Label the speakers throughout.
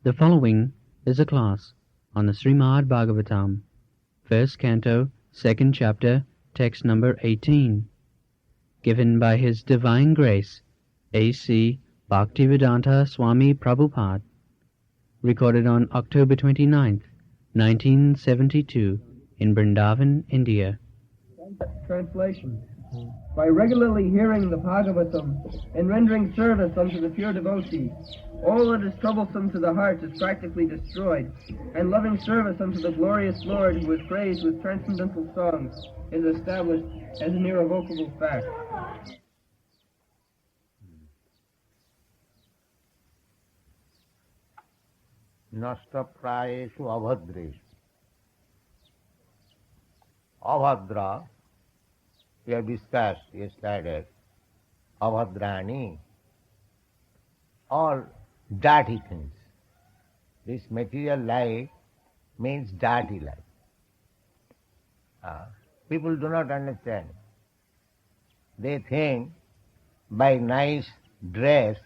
Speaker 1: The following is a class on the Srimad Bhagavatam, first canto, second chapter, text number 18, given by His Divine Grace, A.C. Bhaktivedanta Swami Prabhupada, recorded on October 29th, 1972, in Vrindavan, India.
Speaker 2: Translation. By regularly hearing the Bhagavatam and rendering service unto the pure devotee, all that is troublesome to the heart is practically destroyed, and loving service unto the glorious Lord who is praised with transcendental songs is established as an irrevocable fact.
Speaker 3: Nashtaprayeshu avadreshu. Avadra, we have discussed yesterday, avadrani, all dirty things. This material life means dirty life. People do not understand. They think by nice dress,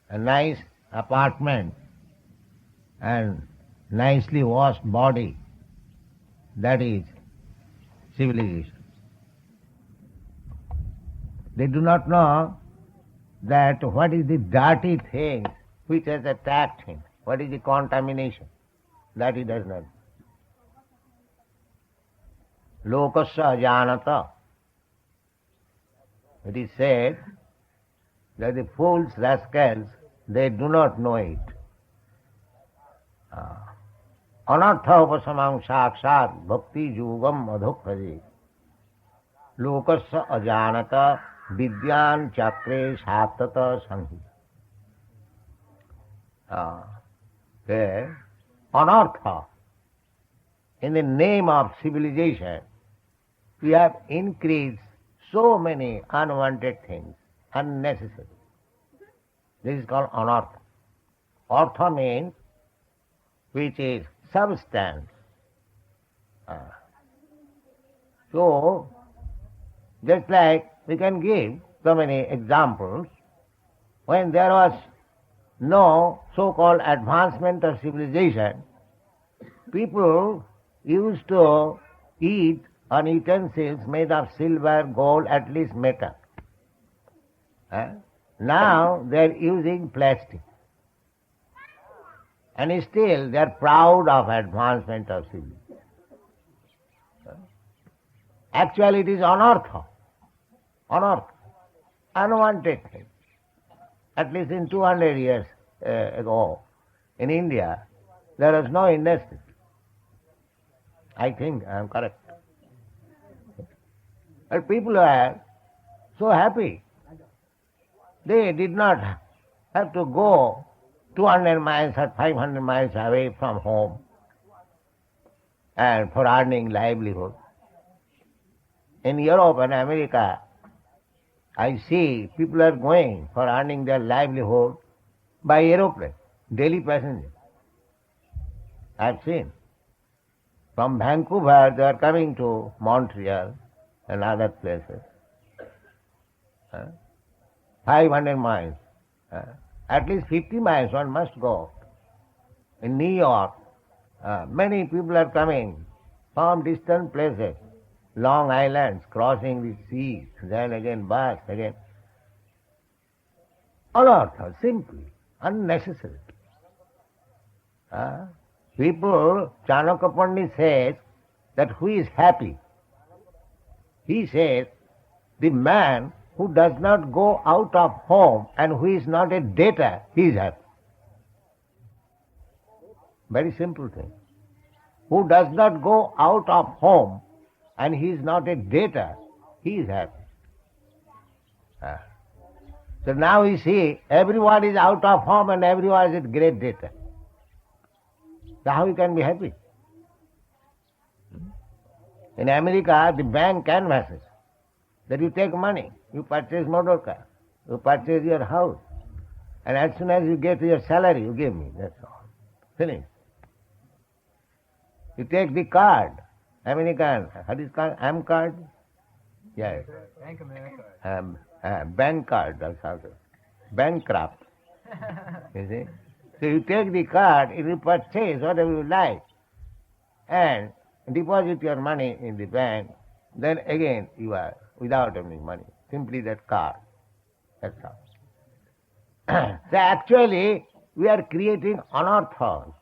Speaker 3: a nice apartment, and nicely washed body, that is civilization. They do not know that what is the dirty thing which has attacked him, what is the contamination, that he does not. Lokasya ajanata. It is said that the fools, rascals, they do not know it. Anartha upasamam sakshat bhakti yugam adhopraje. Lokasya ajanata vidyan chakre satata sanghi. Anartha. In the name of civilization, we have increased so many unwanted things, unnecessary. This is called anartha. Artha means which is substance. So, just like we can give so many examples, when there was no so-called advancement of civilization, people used to eat on utensils made of silver, gold, at least metal. Now they are using plastic. And still they are proud of advancement of civilization. Actually it is anartha. Anartha. Unwanted thing. At least in 200 years ago, in India, there was no industry. I think I am correct. But people were so happy. They did not have to go 200 miles or 500 miles away from home and for earning livelihood. In Europe and America, I see people are going for earning their livelihood by aeroplane, daily passenger. I have seen. From Vancouver they are coming to Montreal and other places. 500 miles. At least 50 miles one must go. In New York, many people are coming from distant places, long islands, crossing the seas, then again bus, again. Anartha, simply, unnecessary. People, Chanakya Pandit says that who is happy? He says, the man who does not go out of home and who is not a debtor, he is happy. Very simple thing. Who does not go out of home and he is not a debtor, he is happy. So now we see everyone is out of home and everyone is a great debtor. So how you can be happy? In America, the bank canvasses that you take money, you purchase motor car, you purchase your house, and as soon as you get your salary, you give me, that's all. Finished. You take the card, American, what is called, M card? Yeah.
Speaker 2: Bank America.
Speaker 3: Bank card, that's also. Bankrupt. You see? So you take the card, you purchase whatever you like, and deposit your money in the bank, then again you are without any money, simply that card. That's all. So actually, we are creating anarthas.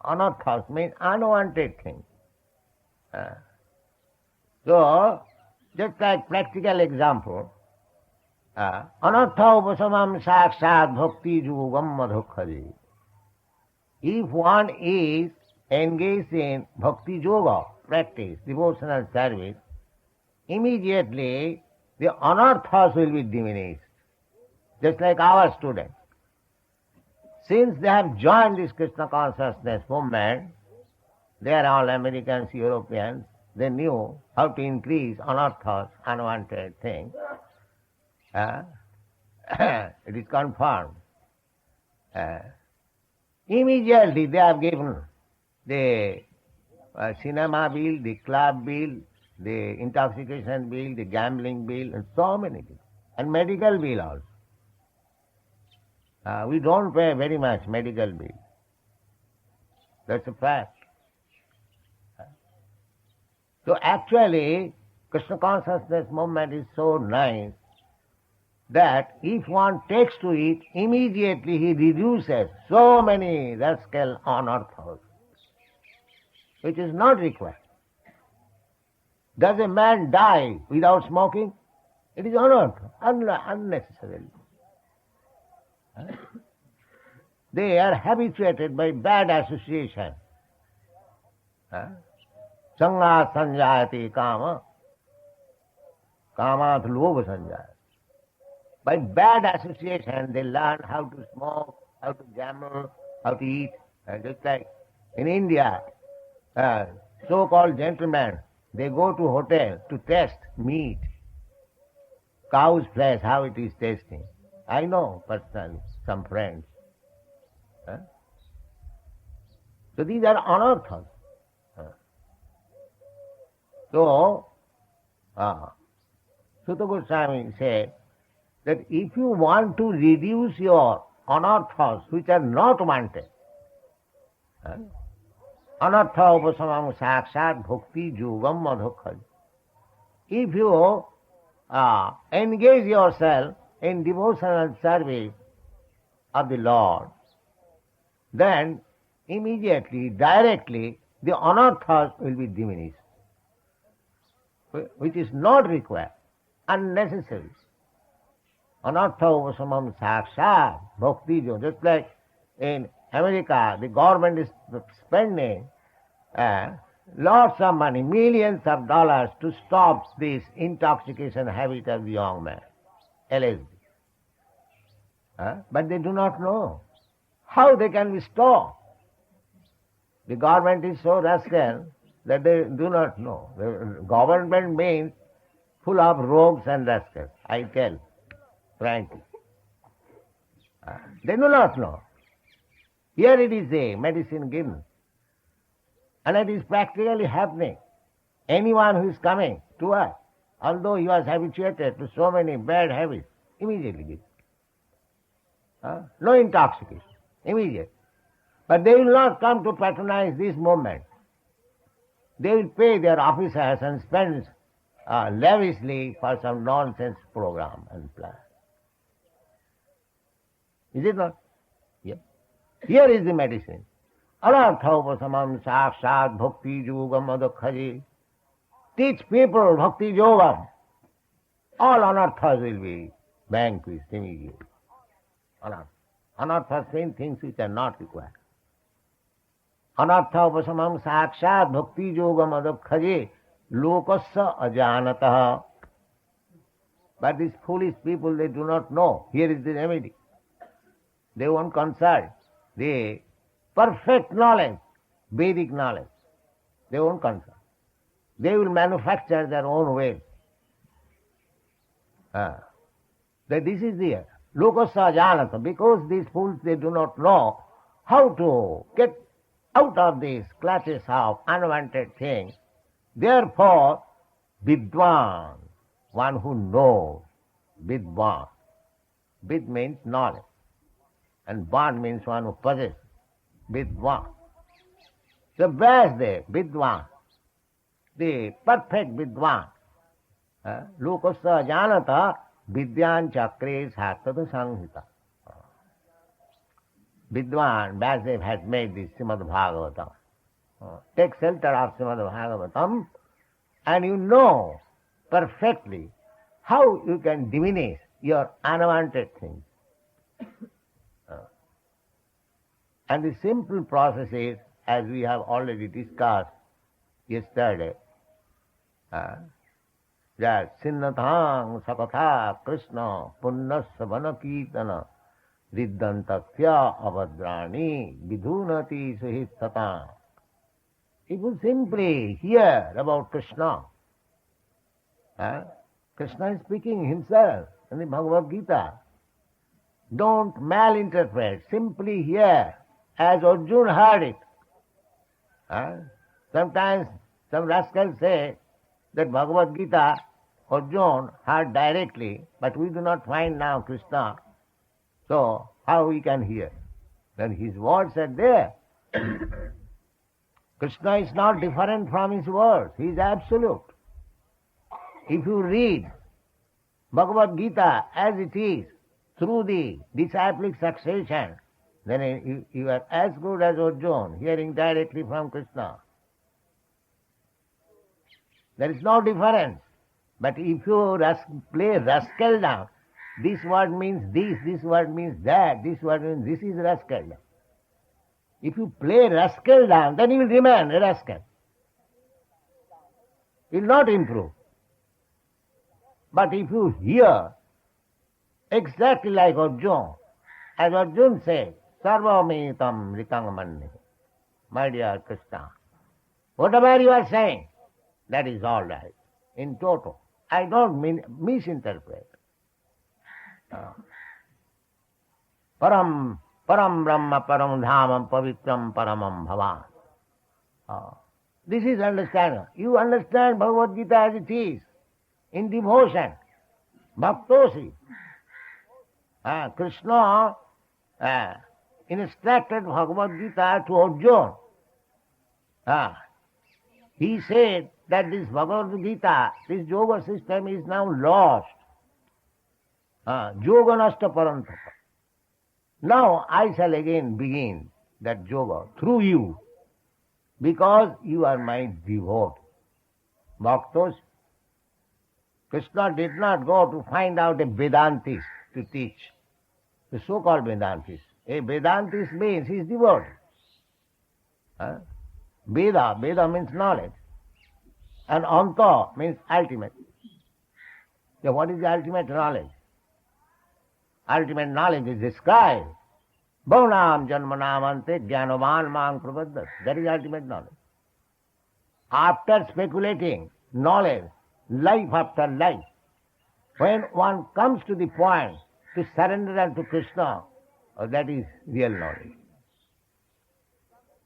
Speaker 3: Anarthas means unwanted things. So, just like practical example, anartha upasamam sakshat bhakti yogam madhukkhaji. If one is engaged in bhakti yoga, practice, devotional service, immediately the anarthas will be diminished. Just like our students. Since they have joined this Krishna consciousness movement, they are all Americans, Europeans, they knew how to increase anarthas, unwanted things. It is confirmed. Immediately they have given the cinema bill, the club bill, the intoxication bill, the gambling bill, and so many bills. And medical bill also. We don't pay very much medical bill. That's a fact. So actually, Krishna consciousness movement is so nice that if one takes to it, immediately he reduces so many rascal anarthas, which is not required. Does a man die without smoking? It is anartha, unnecessarily. They are habituated by bad association. Sangha sanjayati kama, kamat lobha sanjayati. By bad association, they learn how to smoke, how to gamble, how to eat. Just like in India, so-called gentlemen, they go to hotel to test meat, cow's flesh, how it is tasting. I know personally, some friends. So these are anarthas. So, Sutta Goswami said that if you want to reduce your anarthas which are not wanted, anartha upasamam sakshat bhakti yogam madhukkhaji. If you engage yourself in devotional service of the Lord, then immediately, directly, the anarthas will be diminished, which is not required, unnecessary. Anartha upasamam sakshat bhakti yoga. Just like in America, the government is spending lots of money, millions of dollars to stop this intoxication habit of the young man, LSD. But they do not know how they can be stopped. The government is so rascal that they do not know. The government means full of rogues and rascals, I tell, frankly. They do not know. Here it is a medicine given. And it is practically happening. Anyone who is coming to us, although he was habituated to so many bad habits, immediately gives. No intoxication, immediate. But they will not come to patronize this movement. They will pay their officers and spend lavishly for some nonsense program and plan. Is it not? Yeah. Here is the medicine. Anartha upasamam sakshat bhakti yogam madhukkhaji. Teach people bhakti yogam. All anarthas will be vanquished immediately. Anarthas mean things which are not required. Anartha upasamam sakshat bhakti yogam madhukkhaji lokasya ajanatah. But these foolish people, they do not know. Here is the remedy. They won't consult the perfect knowledge, Vedic knowledge. They won't consult. They will manufacture their own way. That this is there. Lokasya ajanata. Because these fools, they do not know how to get out of these clutches of unwanted things. Therefore, vidwan, one who knows, vidwan. Vid means knowledge. And Bhan means one who possesses. Vidwan. The Vyasdev, Vidwan, the perfect Vidwan. Lokasya janata vidyan chakre sartada sanghita. Vidwan, Vyasdev has made this Srimad Bhagavatam. Take shelter of Srimad Bhagavatam and you know perfectly how you can diminish your unwanted things. And the simple process is, as we have already discussed yesterday, that Sinnathang Sakatha Krishna Punnasya Vanakirtana Riddantasya Avadrani Vidhunati Sahitata. If you simply hear about Krishna, Krishna is speaking himself in the Bhagavad Gita. Don't malinterpret, simply hear as Arjuna heard it. Sometimes some rascals say that Bhagavad Gita Arjuna heard directly, but we do not find now Krishna. So how we can hear? Then his words are there. Krishna is not different from his words. He is absolute. If you read Bhagavad Gita as it is, through the disciplic succession, then you are as good as Arjuna, hearing directly from Krishna. There is no difference. But if you play rascal down, this word means this word means that, this word means this is rascal down. If you play rascal down, then you will remain a rascal. You will not improve. But if you hear exactly like Arjuna, as Arjuna said, Sarvamitam Ritangamanni, my dear Krishna, whatever you are saying, that is all right, in total. I don't misinterpret. Param Brahma Param Dhamam Pavitram Paramam Bhavan. This is understanding. You understand Bhagavad Gita as it is, in devotion. Bhaktosi. Krishna instructed Bhagavad Gita to Arjuna. He said that this Bhagavad Gita, this yoga system is now lost. Yoga nasta parantapa. Now I shall again begin that yoga through you, because you are my devotee. Bhaktos. Krishna did not go to find out a Vedantist to teach, the so-called Vedantist. A Vedantist means he is devotee. Veda means knowledge. And Anta means ultimate. So what is the ultimate knowledge? Ultimate knowledge is described. Bhavanam janmanam ante jnanavan mang prabhadat. That is ultimate knowledge. After speculating knowledge, life after life, when one comes to the point to surrender unto Krishna, that is real knowledge.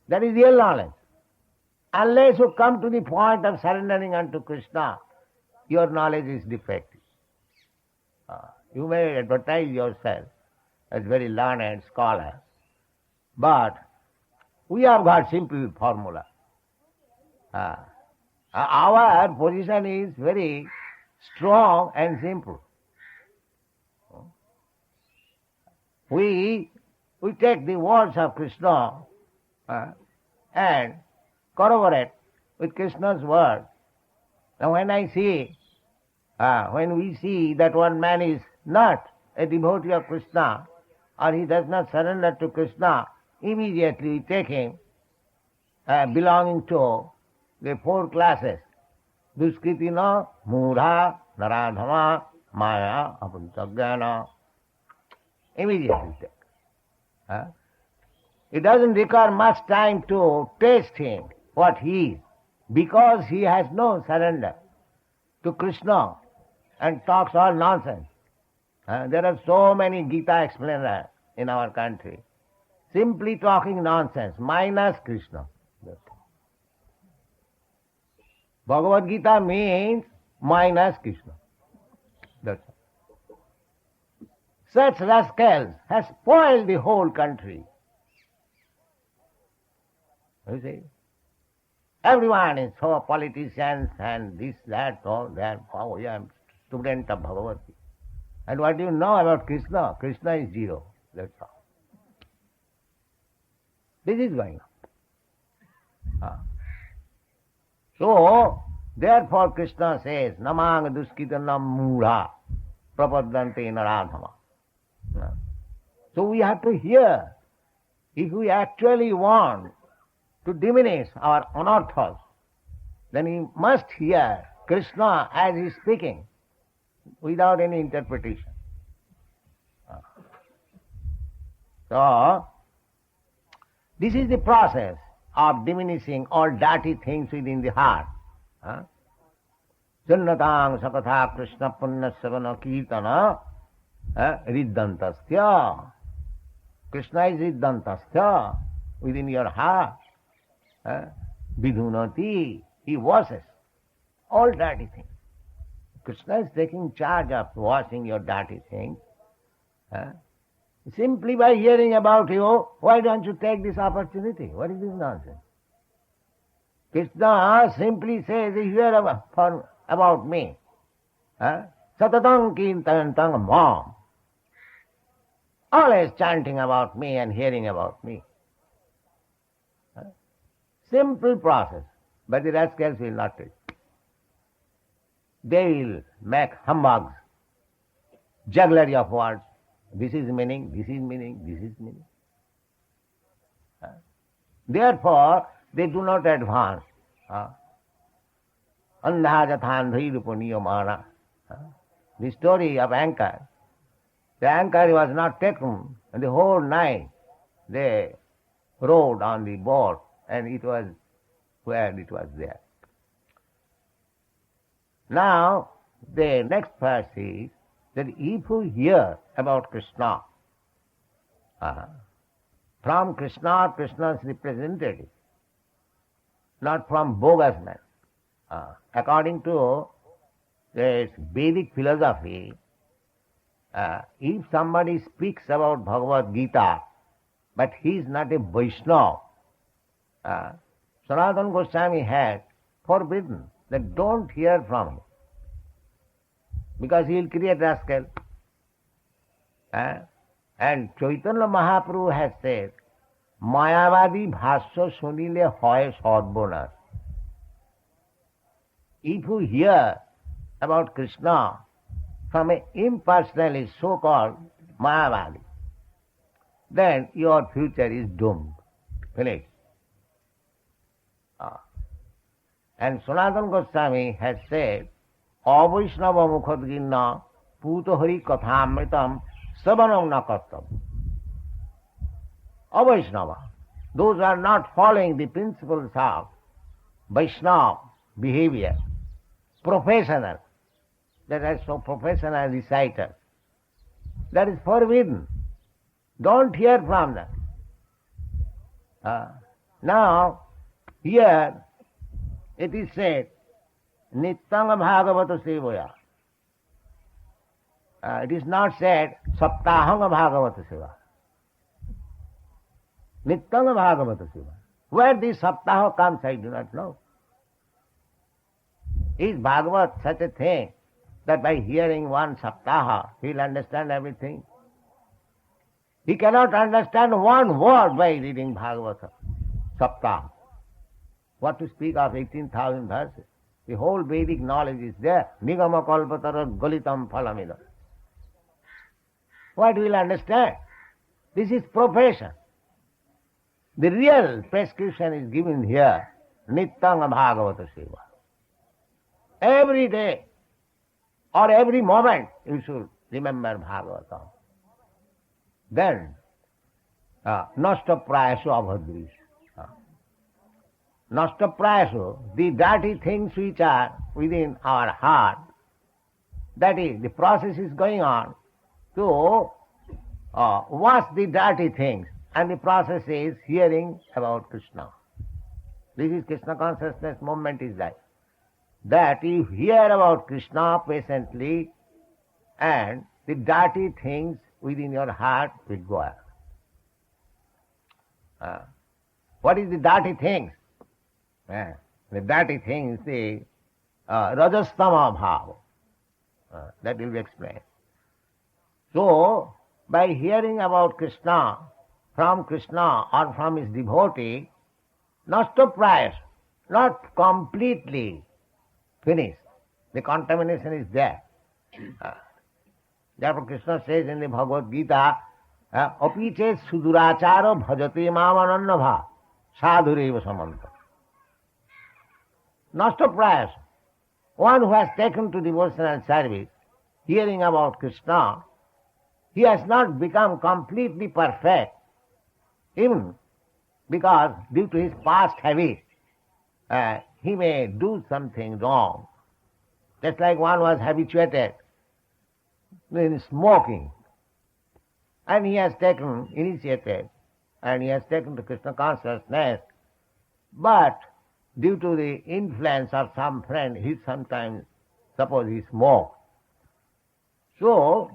Speaker 3: That is real knowledge. Unless you come to the point of surrendering unto Krishna, your knowledge is defective. You may advertise yourself as very learned scholar, but we have got simple formula. Our position is very strong and simple. We take the words of Krishna and corroborate with Krishna's word. Now when we see that one man is not a devotee of Krishna, or he does not surrender to Krishna, immediately we take him belonging to the four classes. Duskritina, Mudha, Naradhama, Maya, Apuntagyana. Immediately take. It doesn't require much time to taste him, what he is, because he has no surrender to Krishna and talks all nonsense. There are so many Gita explainers in our country, simply talking nonsense, minus Krishna. Bhagavad Gita means minus Krishna. That's all. such rascals has spoiled the whole country. You see? Everyone is so politicians and this, that, all that. Oh, I am student of Bhagavad Gita. And what do you know about Krishna? Krishna is zero. That's all. This is going on. So, therefore Krishna says, Namang duskitanam mudha prapadante naradhama. So we have to hear, if we actually want to diminish our anarthas, then we must hear Krishna as he is speaking, without any interpretation. So, this is the process of diminishing all dirty things within the heart. Sunnatang sakatha Krishna punna savana kirtana riddhantasthya. Krishna is riddhantasthya within your heart. Vidhunati, he washes all dirty things. Krishna is taking charge of washing your dirty things. Simply by hearing about you, why don't you take this opportunity? What is this nonsense? Krishna simply says, hear about me. Satatang kirtantang mam. Always chanting about me and hearing about me. Simple process, but the rascals will not take it. They will make humbugs, jugglery of words. This is meaning, this is meaning, this is meaning. Therefore, they do not advance. Andha jathandhi rupaniyamana. The story of anchor. The anchor was not taken, and the whole night they rode on the boat, and it was where it was there. Now, the next verse is that if you hear about Krishna, from Krishna or Krishna's representative, not from bogus men. According to this Vedic philosophy, if somebody speaks about Bhagavad Gita, but he is not a Vaishnava, Sanatana Goswami has forbidden that don't hear from him, because he will create rascal. And Chaitanya Mahaprabhu has said, Mayavadi bhasya sunile hoy sarbonas. If you hear about Krishna from an impersonalist, so-called Mayavadi, then your future is doomed. Finished. And Sanatana Goswami has said, Avaishnava mukhadginna putohari kathamritam savanam na kartam. Avaishnava, those are not following the principles of Vaishnava behavior, professional, that is so professional reciters, that is forbidden. Don't hear from them. Now, here it is said, Nityanga Bhagavata Sevaya. It is not said, Saptahanga Bhagavata Seva. Nityanga Bhagavata Seva. Where this Saptaha comes, I do not know. Is Bhagavat such a thing that by hearing one Saptaha, he will understand everything? He cannot understand one word by reading Bhagavata Saptaha. What to speak of 18,000 verses? The whole Vedic knowledge is there. Nigama kalpatara galitam phalamidam. What will understand? This is profession. The real prescription is given here. Nityanga Bhagavata Seva. Every day or every moment you should remember Bhagavatam. Then, nasta prayaso abhadris. Nasta prayaso, the dirty things which are within our heart, that is, the process is going on to wash the dirty things, and the process is hearing about Krishna. This is Krishna consciousness movement is like. That you hear about Krishna patiently, and the dirty things within your heart will go out. What is the dirty things? The dirty things, the rajastama bhava. That will be explained. So, by hearing about Krishna or from his devotee, nashtaprayas, not completely finished. The contamination is there. Therefore Krishna says in the Bhagavad Gita, apiche suduracharo bhajate mamanannabha sadhureva samanta. Nashtaprayas, one who has taken to devotional service, hearing about Krishna, he has not become completely perfect, even because due to his past habit, he may do something wrong. Just like one was habituated in smoking, and he has taken initiative, and he has taken to Krishna consciousness, but due to the influence of some friend, he sometimes, suppose he smokes. So,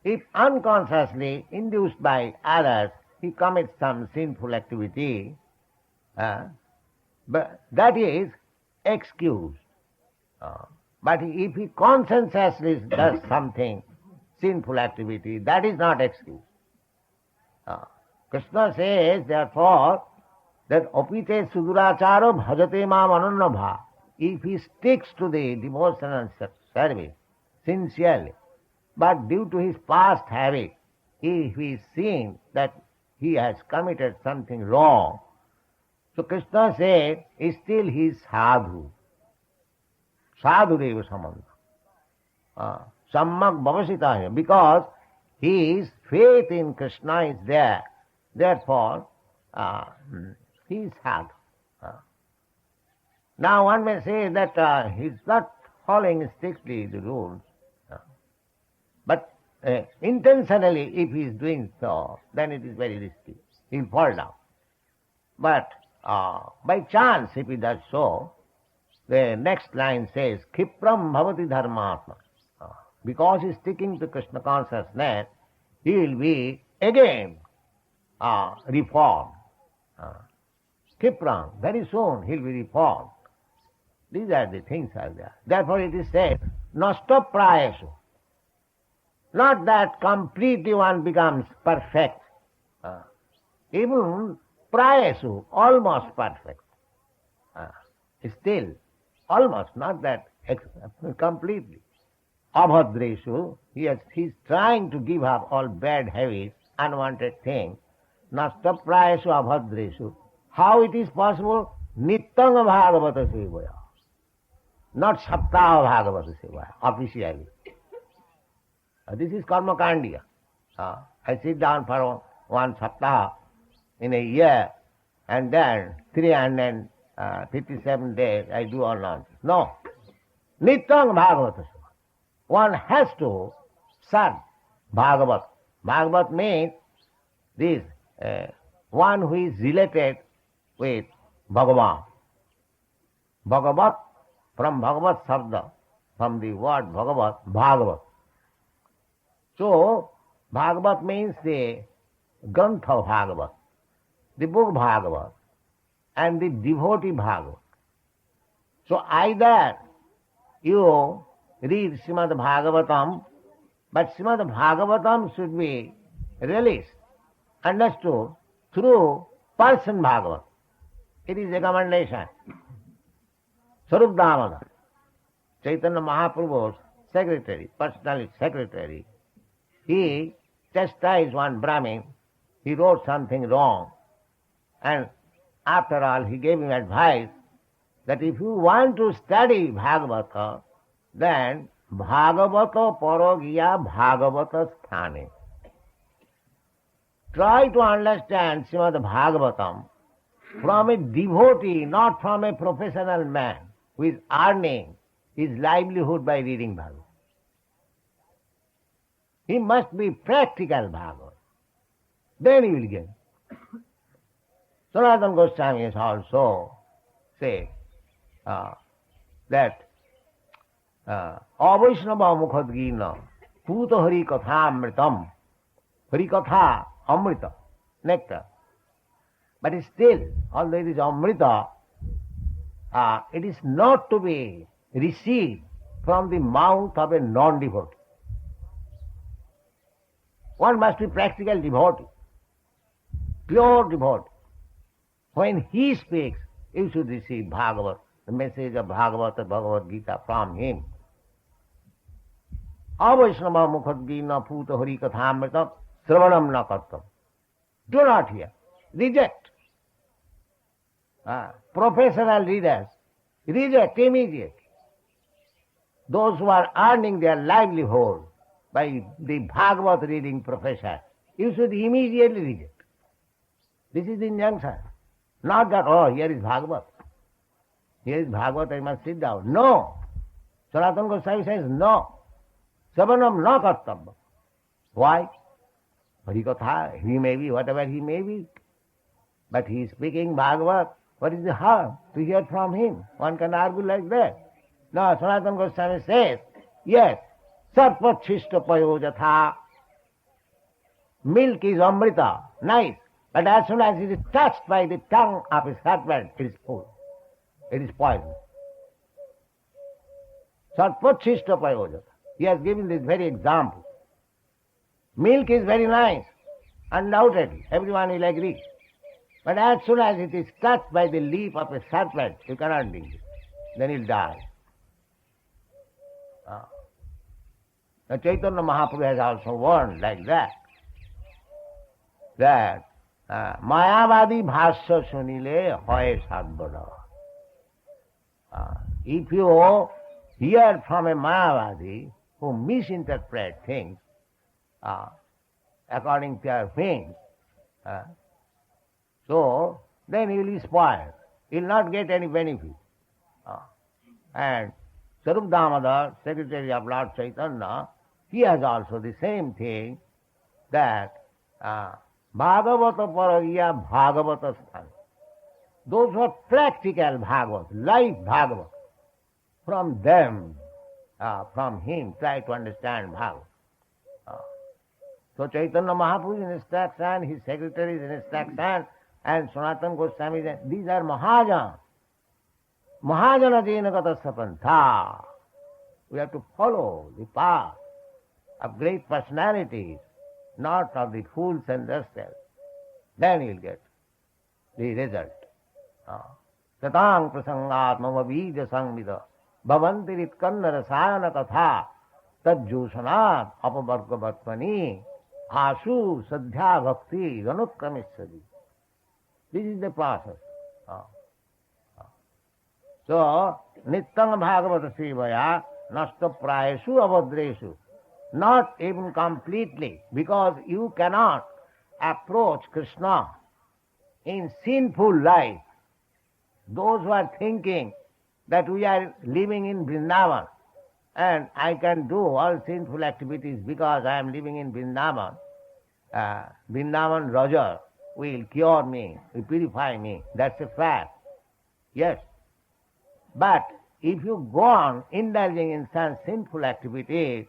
Speaker 3: if unconsciously induced by others, he commits some sinful activity, but that is excused. But if he conscientiously does something, sinful activity, that is not excused. Krishna says, therefore, that apite suduracharo bhajate mam anannabha. If he sticks to the devotional service sincerely, but due to his past habit, if he is seen that he has committed something wrong, so Krishna said, still he is sadhu. Sadhureva samanta. Sammak bhavasita, because his faith in Krishna is there. Therefore, he is sadhu. Now one may say that he is not following strictly the rules. But intentionally, if he is doing so, then it is very risky. He will fall down. But by chance, if he does so, the next line says, Khipram bhavati dharmatma. Because he is sticking to Krishna consciousness, he will be again reformed. Khipram, very soon he will be reformed. These are the things are there. Therefore it is said, nashtaprayasu. Not that completely one becomes perfect. Even prayasu, almost perfect. Still, almost, not that completely. Abhadreshu, he is trying to give up all bad habits, unwanted things. Nashtaprayasu abhadreshu. How it is possible? Nittanga bhagavata sevaya. Not saptaha bhagavata sevaya, officially. This is karma kandiya. I sit down for one saptaha in a year, and then 357 days I do all nonsense. No. Nityang bhagavata. One has to serve Bhagavat. Bhagavat means this, one who is related with Bhagavan. Bhagavat, from Bhagavat Sabda, from the word Bhagavat, Bhagavat. So, Bhagavat means the Grantha Bhagavat, the book Bhagavat, and the devotee Bhagavat. So either you read Srimad Bhagavatam, but Srimad Bhagavatam should be released, understood through person Bhagavat. It is a commendation. Sarup Damodar, Chaitanya Mahaprabhu's secretary, personal secretary, he chastised one Brahmin. He wrote something wrong. And after all, he gave him advice that if you want to study Bhagavata, then Bhagavata Parogiya Bhagavata Sthane. Try to understand Srimad Bhagavatam from a devotee, not from a professional man who is earning his livelihood by reading Bhagavad. He must be practical Bhagavad. Then he will get. Sanatana Goswami has also said that Avaishnava Mukhadgina Puta Hari Kathamritam Harikatha, Amrita, nectar. But still, although it is Amrita, it is not to be received from the mouth of a non-devotee. One must be practical devotee, pure devotee. When he speaks, you should receive Bhagavat, the message of Bhagavat or Bhagavad Gita from him. Avaishnava mukhadgina puta hari kathamrita sravanam na kartam. Do not hear. Reject. Professional readers, reject immediately. Those who are earning their livelihood by the Bhagavat reading profession, you should immediately reject. This is the injunction. Not that, oh, here is Bhagavat. Here is Bhagavat, I must sit down. No. Sanatana Goswami says no. Savanam na kartam. Why? Harikatha, he may be whatever he may be. But he is speaking Bhagavat. What is the harm to hear from him? One can argue like that. No, Sanatana Goswami says, yes, sarpachishta payojatha. Milk is amrita, nice. But as soon as it is touched by the tongue of a serpent, it is full. It is poison. Sarpachishta payojatha. He has given this very example. Milk is very nice, undoubtedly. Everyone will agree. But as soon as it is touched by the leaf of a serpent, you cannot drink it. Then he'll die. Now Chaitanya Mahaprabhu has also warned like that Mayavadi bhasya sunile hoye sadbada. If you hear from a Mayavadi who misinterpret things according to their things, so then he will spoil. He will not get any benefit. And Sarup Damodar, Secretary of Lord Chaitanya, he has also the same thing, that Bhagavata Paragya Bhagavata Sthan. Those who are practical Bhagavat, life Bhagavat, from them, from him, try to understand Bhagavat. So Chaitanya Mahaprabhu in instruction, his secretaries in instruction, and Sanatana Goswami, these are Mahajana. Mahajana Jenagata Sapantha. We have to follow the path of great personalities, not of the fools and rascals. Then you will get the result. Tatang prasangat mama bija sangvida bhavantirit kanna rasayana katha tajjusanat apavargavatmani asu sadhya bhakti ranukramisadi. This is the process. So, nityam bhagavata sevaya nasta prayesu avadresu. Not even completely, because you cannot approach Krishna in sinful life. Those who are thinking that we are living in Vrindavan and I can do all sinful activities because I am living in Vrindavan, Vrindavan Raja will cure me, will purify me. That's a fact. Yes. But if you go on indulging in such sinful activities,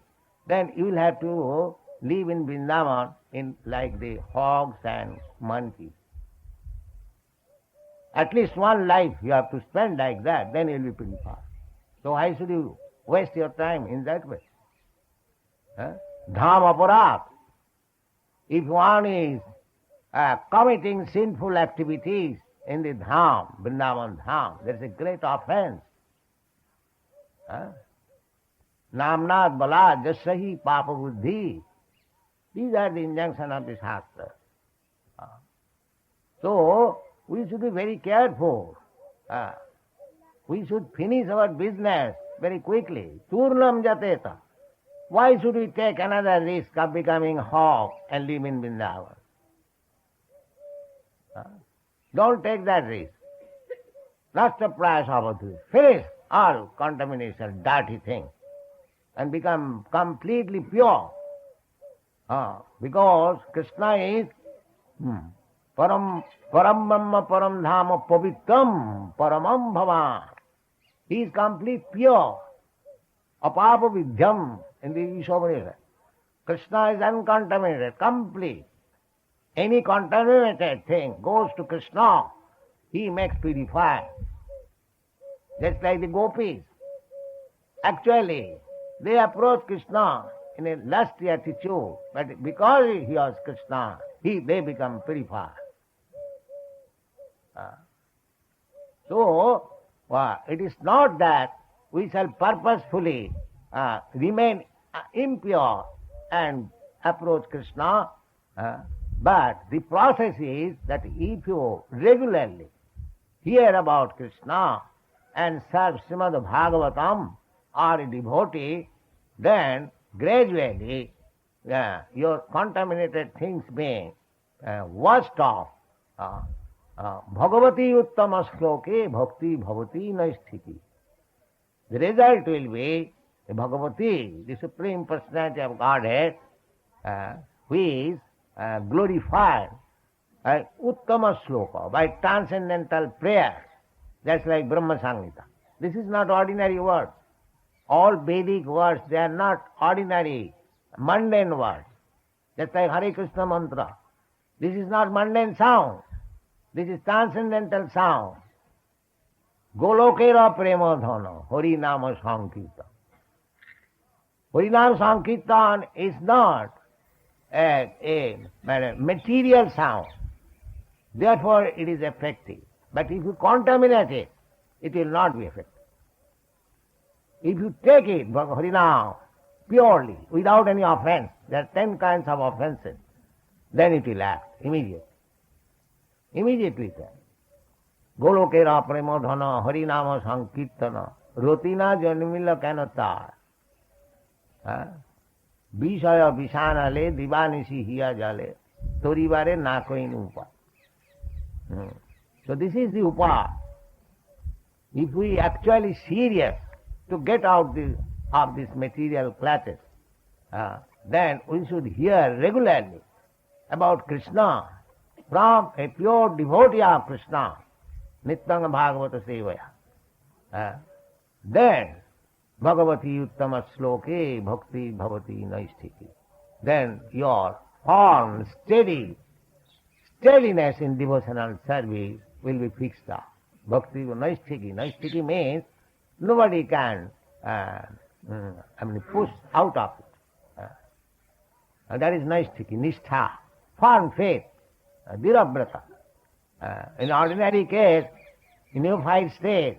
Speaker 3: then you will have to live in Vrindavan in like the hogs and monkeys. At least one life you have to spend like that, then you will be purified. So why should you waste your time in that way? Dham aparat. If one is committing sinful activities in the Dham, Vrindavan Dham, there is a great offense. Namnad balad jasahi papa buddhi. These are the injunctions of the Shastra. So, we should be very careful. We should finish our business very quickly. Turnam jateta. Why should we take another risk of becoming hog and live in Vrindavan? Don't take that risk. Nasta prayas avadhu. Finish all contamination, dirty things, and become completely pure. Because Krishna is param brahma param dhama pavitram paramam bhavan. He is complete pure. Apapa vidyam in the Ishavaresa. Krishna is uncontaminated, complete. Any contaminated thing goes to Krishna, he makes purified. Just like the gopis. Actually, they approach Krishna in a lusty attitude, but because he was Krishna, they become purified. So, it is not that we shall purposefully remain impure and approach Krishna, but the process is that if you regularly hear about Krishna and serve Srimad Bhagavatam or a devotee, then gradually your contaminated things may washed off. Bhagavati uttama shloke bhakti bhavati naisthiti. The result will be the Bhagavati, the Supreme Personality of Godhead, who is glorified by uttama shloka, by transcendental prayers. That's like Brahma Sangita. This is not ordinary words. All Vedic words, they are not ordinary, mundane words. Just like Hare Krishna mantra. This is not mundane sound. This is transcendental sound. Golokera premodhana, Hari Nama Sankirtan. Hari Nama Sankirtan is not a material sound. Therefore it is effective. But if you contaminate it, it will not be effective. If you take it, Harinam, purely, without any offense, there are 10 kinds of offenses, then it will act immediately. Immediately then. Golokera premodhana, Harinama Sankirtana, Rotina Janmila Kanatar. Vishaya Vishanale, Divanisi Hiya Jale, Torivare Nakoin Upa. So this is the upa. If we actually serious to get out of this material clutches, then we should hear regularly about Krishna from a pure devotee of Krishna, Nityanga Bhagavata Sevaya. Then Bhagavati Uttama Shloke Bhakti Bhavati Naisthiti. Then your firm, steadiness in devotional service will be fixed up. Bhakti Naisthiti. Naisthiti means nobody can push out of it. And that is Naisthiti, Nishtha, firm faith, Dhirabrata. In ordinary case, in your fight state,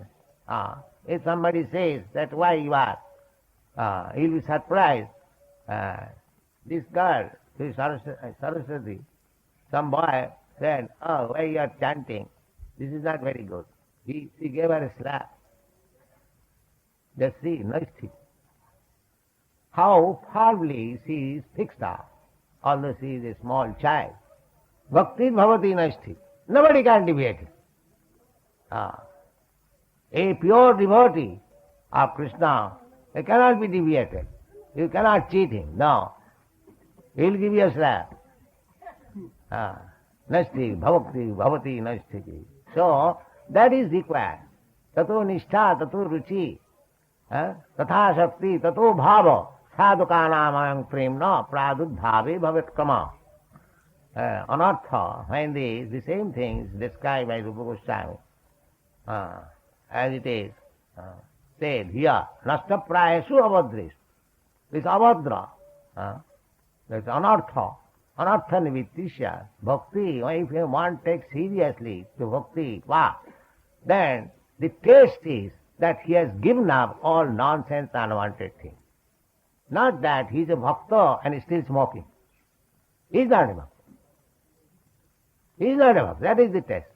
Speaker 3: if somebody says that why you are, you'll be surprised. This girl, this Saraswati, some boy said, oh, why you are chanting? This is not very good. She gave her a slap. Just see, Naisthiti. How firmly she is fixed up, although she is a small child. Bhakti bhavati Naisthiti. Nobody can deviate it. A pure devotee of Krishna, he cannot be deviated. You cannot cheat him, no. He will give you a slap. Naisthiti, bhavati, bhavati Naisthiti. So, that is required. Tato nishtha, tato ruchi, tatha shakti, tato bhava, sadhukanam premna pradudbhave bhavet kama. Anartha, when the same thing is described by Rupa Goswami, as it is said here, nasta prayasu avadris. This avadra, that's anartha. Anartha nivittisya, bhakti, if one takes seriously to bhakti, then the taste is that he has given up all nonsense and unwanted things. Not that he is a bhakta and is still smoking. He is not a bhakta. He is not a bhakta. That is the test.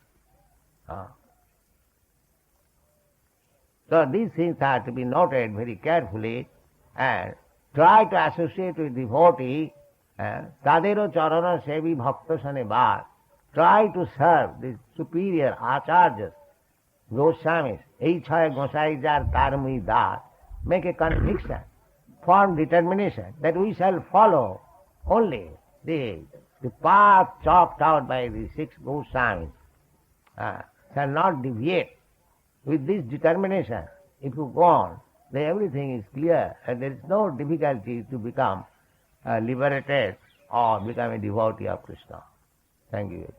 Speaker 3: So these things are to be noted very carefully and try to associate with devotee. Tadero charana sevi bhakta sanevar. Try to serve the superior acharyas, Goswamis, Eichaya Gosai Jar Karmi Dar. Make a conviction, firm determination that we shall follow only the path chalked out by the 6 Goswamis. Shall not deviate. With this determination, if you go on, then everything is clear and there is no difficulty to become liberated or become a devotee of Krishna. Thank you.